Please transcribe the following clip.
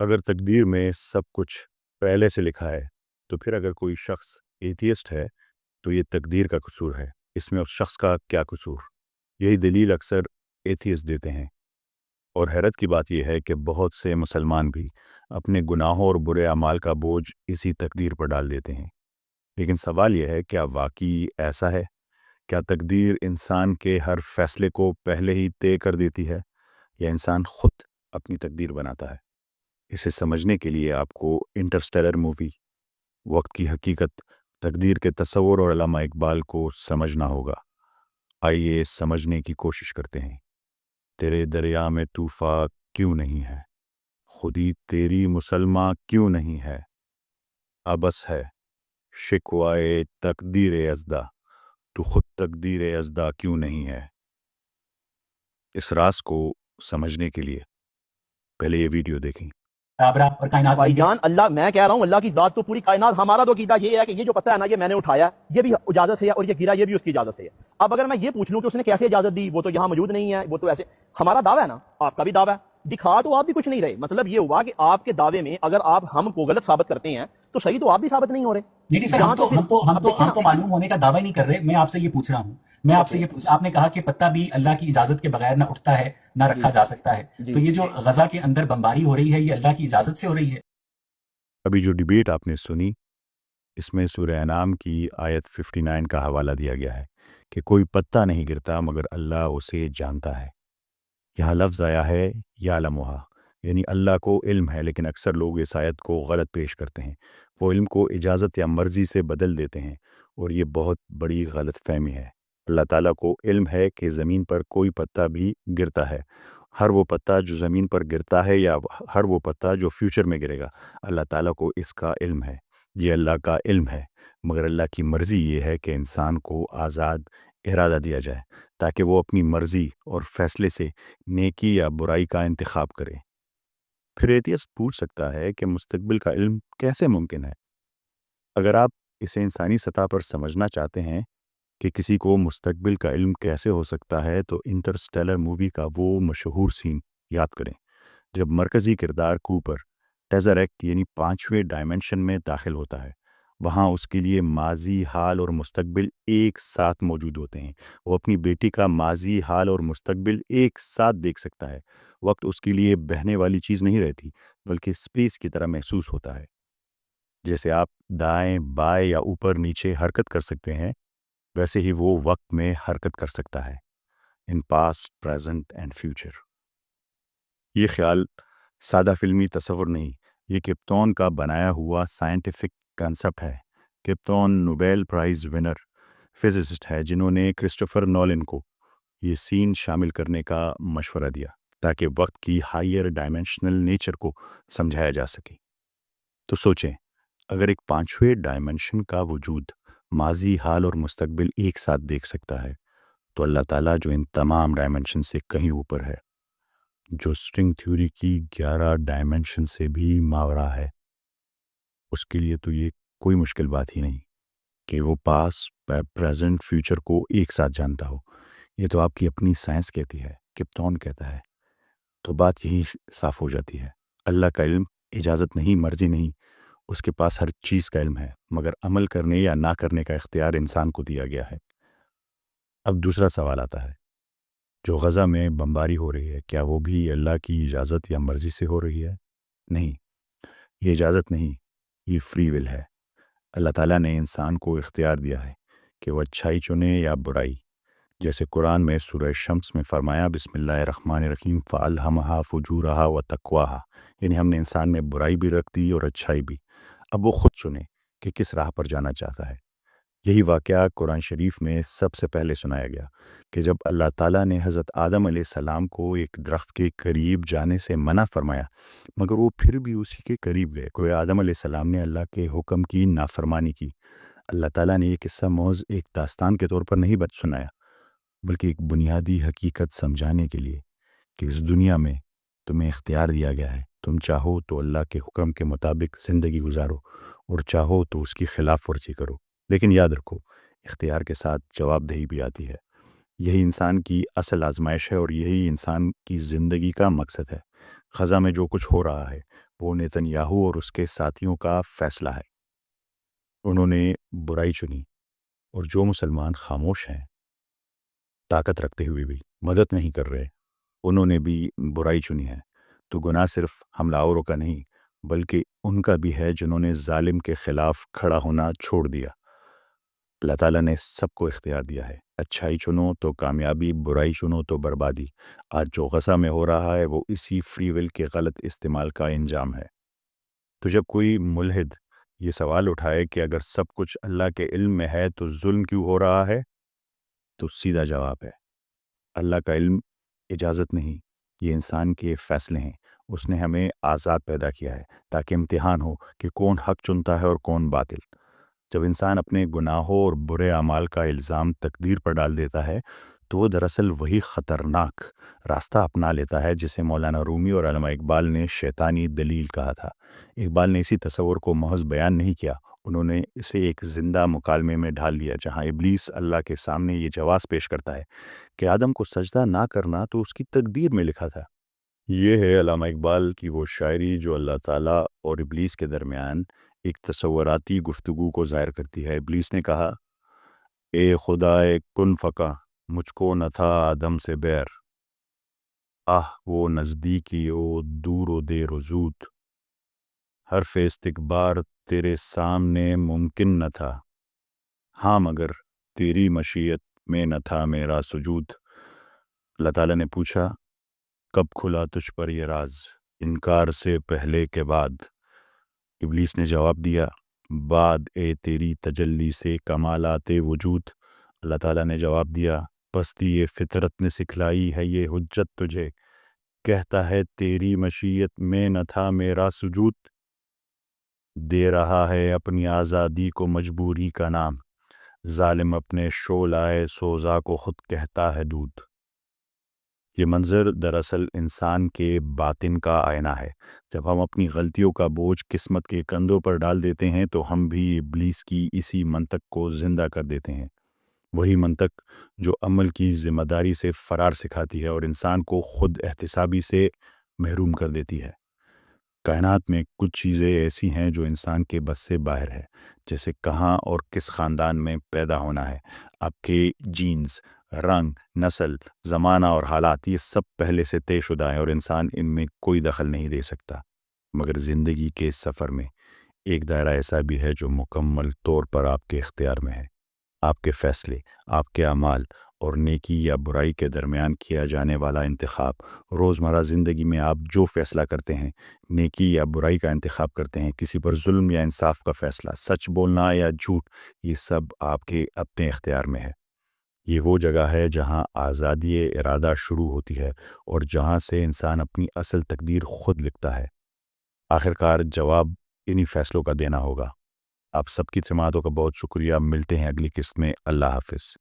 اگر تقدیر میں سب کچھ پہلے سے لکھا ہے تو پھر اگر کوئی شخص ایتھیسٹ ہے تو یہ تقدیر کا قصور ہے، اس میں اس شخص کا کیا قصور؟ یہی دلیل اکثر ایتھیسٹ دیتے ہیں، اور حیرت کی بات یہ ہے کہ بہت سے مسلمان بھی اپنے گناہوں اور برے اعمال کا بوجھ اسی تقدیر پر ڈال دیتے ہیں۔ لیکن سوال یہ ہے، کیا واقعی ایسا ہے؟ کیا تقدیر انسان کے ہر فیصلے کو پہلے ہی طے کر دیتی ہے، یا انسان خود اپنی تقدیر بناتا ہے؟ اسے سمجھنے کے لیے آپ کو انٹرسٹیلر مووی، وقت کی حقیقت، تقدیر کے تصور اور علامہ اقبال کو سمجھنا ہوگا۔ آئیے سمجھنے کی کوشش کرتے ہیں۔ تیرے دریا میں طوفان کیوں نہیں ہے، خودی تیری مسلمہ کیوں نہیں ہے، ابس ہے شکوائے تقدیر ازدا، تو خود تقدیر ازدا کیوں نہیں ہے۔ اس راز کو سمجھنے کے لیے پہلے یہ ویڈیو دیکھیں۔ کابرا اور کائنات بھائی جان، اللہ میں کہہ رہا ہوں، اللہ کی ذات تو پوری کائنات، ہمارا تو عقیدہ یہ ہے کہ یہ جو پتہ ہے نا، یہ میں نے اٹھایا، یہ بھی اجازت سے ہے، اور یہ گرا یہ بھی اس کی اجازت سے ہے۔ اب اگر میں یہ پوچھ لوں کہ اس نے کیسے اجازت دی، وہ تو یہاں موجود نہیں ہے، وہ تو ایسے، ہمارا دعویٰ ہے نا، آپ کا بھی دعویٰ ہے، دکھا تو آپ بھی کچھ نہیں رہے۔ مطلب یہ ہوا کہ آپ کے دعوے میں اگر آپ ہم کو غلط ثابت کرتے ہیں تو صحیح تو آپ بھی ثابت نہیں ہو رہے۔ نہیں سر، یہاں تو پھر اب دیکھیں نا، ہم تو معلوم ہونے کا دعویٰ نہیں کر رہے، میں آپ سے یہ پوچھ رہا ہوں، میں آپ سے یہ پوچھ، آپ نے کہا کہ پتہ بھی اللہ کی اجازت کے بغیر نہ اٹھتا ہے نہ رکھا جا سکتا ہے، تو یہ جو غزہ کے اندر بمباری ہو رہی ہے یہ اللہ کی اجازت سے ہو رہی ہے؟ ابھی جو ڈیبیٹ آپ نے سنی، اس میں سورہ انعام کی آیت 59 کا حوالہ دیا گیا ہے کہ کوئی پتا نہیں گرتا مگر اللہ اسے جانتا ہے۔ یہاں لفظ آیا ہے یعلمھا، یعنی اللہ کو علم ہے، لیکن اکثر لوگ اس آیت کو غلط پیش کرتے ہیں، وہ علم کو اجازت یا مرضی سے بدل دیتے ہیں، اور یہ بہت بڑی غلط فہمی ہے۔ اللہ تعالیٰ کو علم ہے کہ زمین پر کوئی پتا بھی گرتا ہے، ہر وہ پتا جو زمین پر گرتا ہے یا ہر وہ پتا جو فیوچر میں گرے گا، اللہ تعالیٰ کو اس کا علم ہے، یہ اللہ کا علم ہے۔ مگر اللہ کی مرضی یہ ہے کہ انسان کو آزاد ارادہ دیا جائے تاکہ وہ اپنی مرضی اور فیصلے سے نیکی یا برائی کا انتخاب کرے۔ پھر ایتھیسٹ پوچھ سکتا ہے کہ مستقبل کا علم کیسے ممکن ہے؟ اگر آپ اسے انسانی سطح پر سمجھنا چاہتے ہیں کہ کسی کو مستقبل کا علم کیسے ہو سکتا ہے، تو انٹرسٹیلر مووی کا وہ مشہور سین یاد کریں جب مرکزی کردار کوپر ٹیزریکٹ یعنی 5ویں ڈائمنشن میں داخل ہوتا ہے۔ وہاں اس کے لیے ماضی، حال اور مستقبل ایک ساتھ موجود ہوتے ہیں۔ وہ اپنی بیٹی کا ماضی، حال اور مستقبل ایک ساتھ دیکھ سکتا ہے۔ وقت اس کے لیے بہنے والی چیز نہیں رہتی، بلکہ اسپیس کی طرح محسوس ہوتا ہے۔ جیسے آپ دائیں بائیں یا اوپر نیچے حرکت کر سکتے ہیں، ویسے ہی وہ وقت میں حرکت کر سکتا ہے، in past, present and future. یہ خیال سادہ فلمی تصور نہیں، یہ کپتون کا بنایا ہوا سائنٹیفک کنسپٹ ہے۔ کپتون نوبیل پرائز ونر فزسسٹ ہے جنہوں نے کرسٹوفر نولن کو یہ سین شامل کرنے کا مشورہ دیا تاکہ وقت کی ہائر ڈائمینشنل نیچر کو سمجھایا جا سکے۔ تو سوچیں، اگر ایک 5ویں ڈائمنشن کا وجود ماضی، حال اور مستقبل ایک ساتھ دیکھ سکتا ہے، تو اللہ تعالیٰ جو ان تمام ڈائمنشن سے کہیں اوپر ہے، جو اسٹرنگ تھیوری کی 11 ڈائمنشن سے بھی ماورا ہے، اس کے لیے تو یہ کوئی مشکل بات ہی نہیں کہ وہ پاسٹ، پریزنٹ، فیوچر کو ایک ساتھ جانتا ہو۔ یہ تو آپ کی اپنی سائنس کہتی ہے، کپتون کہتا ہے، تو بات یہی صاف ہو جاتی ہے۔ اللہ کا علم اجازت نہیں، مرضی نہیں، اس کے پاس ہر چیز کا علم ہے، مگر عمل کرنے یا نہ کرنے کا اختیار انسان کو دیا گیا ہے۔ اب دوسرا سوال آتا ہے، جو غزہ میں بمباری ہو رہی ہے، کیا وہ بھی اللہ کی اجازت یا مرضی سے ہو رہی ہے؟ نہیں، یہ اجازت نہیں، یہ فری ول ہے۔ اللہ تعالیٰ نے انسان کو اختیار دیا ہے کہ وہ اچھائی چنے یا برائی، جیسے قرآن میں سورہ شمس میں فرمایا بسم اللہ الرحمن الرحیم فَأَلْهَمَهَا فُجُورَهَا وَتَقْوَاهَا، یعنی ہم نے انسان میں برائی بھی رکھ دی اور اچھائی بھی۔ اب وہ خود چنے کہ کس راہ پر جانا چاہتا ہے۔ یہی واقعہ قرآن شریف میں سب سے پہلے سنایا گیا کہ جب اللہ تعالیٰ نے حضرت آدم علیہ السلام کو ایک درخت کے قریب جانے سے منع فرمایا، مگر وہ پھر بھی اسی کے قریب گئے۔ کوئی آدم علیہ السلام نے اللہ کے حکم کی نافرمانی کی۔ اللہ تعالیٰ نے یہ قصہ محض ایک داستان کے طور پر نہیں سنایا، بلکہ ایک بنیادی حقیقت سمجھانے کے لیے کہ اس دنیا میں تمہیں اختیار دیا گیا ہے، تم چاہو تو اللہ کے حکم کے مطابق زندگی گزارو اور چاہو تو اس کی خلاف ورزی کرو، لیکن یاد رکھو اختیار کے ساتھ جواب دہی بھی آتی ہے۔ یہی انسان کی اصل آزمائش ہے اور یہی انسان کی زندگی کا مقصد ہے۔ خزاں میں جو کچھ ہو رہا ہے وہ نیتن یاہو اور اس کے ساتھیوں کا فیصلہ ہے۔ انہوں نے برائی چنی، اور جو مسلمان خاموش ہیں، طاقت رکھتے ہوئے بھی مدد نہیں کر رہے، انہوں نے بھی برائی چنی ہے۔ تو گناہ صرف حملہ آوروں کا نہیں، بلکہ ان کا بھی ہے جنہوں نے ظالم کے خلاف کھڑا ہونا چھوڑ دیا۔ اللہ تعالیٰ نے سب کو اختیار دیا ہے، اچھائی چنو تو کامیابی، برائی چنو تو بربادی۔ آج جو غزہ میں ہو رہا ہے وہ اسی فری ول کے غلط استعمال کا انجام ہے۔ تو جب کوئی ملحد یہ سوال اٹھائے کہ اگر سب کچھ اللہ کے علم میں ہے تو ظلم کیوں ہو رہا ہے، تو سیدھا جواب ہے، اللہ کا علم اجازت نہیں، یہ انسان کے فیصلے ہیں۔ اس نے ہمیں آزاد پیدا کیا ہے تاکہ امتحان ہو کہ کون حق چنتا ہے اور کون باطل۔ جب انسان اپنے گناہوں اور برے اعمال کا الزام تقدیر پر ڈال دیتا ہے تو وہ دراصل وہی خطرناک راستہ اپنا لیتا ہے جسے مولانا رومی اور علامہ اقبال نے شیطانی دلیل کہا تھا۔ اقبال نے اسی تصور کو محض بیان نہیں کیا، انہوں نے اسے ایک زندہ مکالمے میں ڈھال دیا، جہاں ابلیس اللہ کے سامنے یہ جواز پیش کرتا ہے کہ آدم کو سجدہ نہ کرنا تو اس کی تقدیر میں لکھا تھا۔ یہ ہے علامہ اقبال کی وہ شاعری جو اللہ تعالیٰ اور ابلیس کے درمیان ایک تصوراتی گفتگو کو ظاہر کرتی ہے۔ ابلیس نے کہا، اے خدائے کن فکا، مجھ کو نہ تھا آدم سے بیر، وہ نزدیکی او دور و دیر و زود، حرف استکبار تیرے سامنے ممکن نہ تھا، ہاں مگر تیری مشیت میں نہ تھا میرا سجود۔ اللہ تعالیٰ نے پوچھا، کب کھلا تجھ پر یہ راز، انکار سے پہلے کے بعد؟ ابلیس نے جواب دیا، بعد اے تیری تجلی سے کمالات وجود۔ اللہ تعالیٰ نے جواب دیا، پستی یہ فطرت نے سکھلائی ہے یہ حجت تجھے، کہتا ہے تیری مشیت میں نہ تھا میرا سجود۔ دے رہا ہے اپنی آزادی کو مجبوری کا نام، ظالم اپنے شعلۂ سوزا کو خود کہتا ہے دودھ۔ یہ منظر دراصل انسان کے باطن کا آئینہ ہے۔ جب ہم اپنی غلطیوں کا بوجھ قسمت کے کندھوں پر ڈال دیتے ہیں تو ہم بھی ابلیس کی اسی منطق کو زندہ کر دیتے ہیں، وہی منطق جو عمل کی ذمہ داری سے فرار سکھاتی ہے اور انسان کو خود احتسابی سے محروم کر دیتی ہے۔ کائنات میں کچھ چیزیں ایسی ہیں جو انسان کے بس سے باہر ہے، جیسے کہاں اور کس خاندان میں پیدا ہونا ہے۔ آپ کے جینز، رنگ، نسل، زمانہ اور حالات، یہ سب پہلے سے طے شدہ ہیں اور انسان ان میں کوئی دخل نہیں دے سکتا۔ مگر زندگی کے اس سفر میں ایک دائرہ ایسا بھی ہے جو مکمل طور پر آپ کے اختیار میں ہے۔ آپ کے فیصلے، آپ کے اعمال اور نیکی یا برائی کے درمیان کیا جانے والا انتخاب۔ روزمرہ زندگی میں آپ جو فیصلہ کرتے ہیں، نیکی یا برائی کا انتخاب کرتے ہیں، کسی پر ظلم یا انصاف کا فیصلہ، سچ بولنا یا جھوٹ، یہ سب آپ کے اپنے اختیار میں ہے۔ یہ وہ جگہ ہے جہاں آزادی ارادہ شروع ہوتی ہے اور جہاں سے انسان اپنی اصل تقدیر خود لکھتا ہے۔ آخرکار جواب انہی فیصلوں کا دینا ہوگا۔ آپ سب کی سماعتوں کا بہت شکریہ، ملتے ہیں اگلی قسط میں۔ اللہ حافظ۔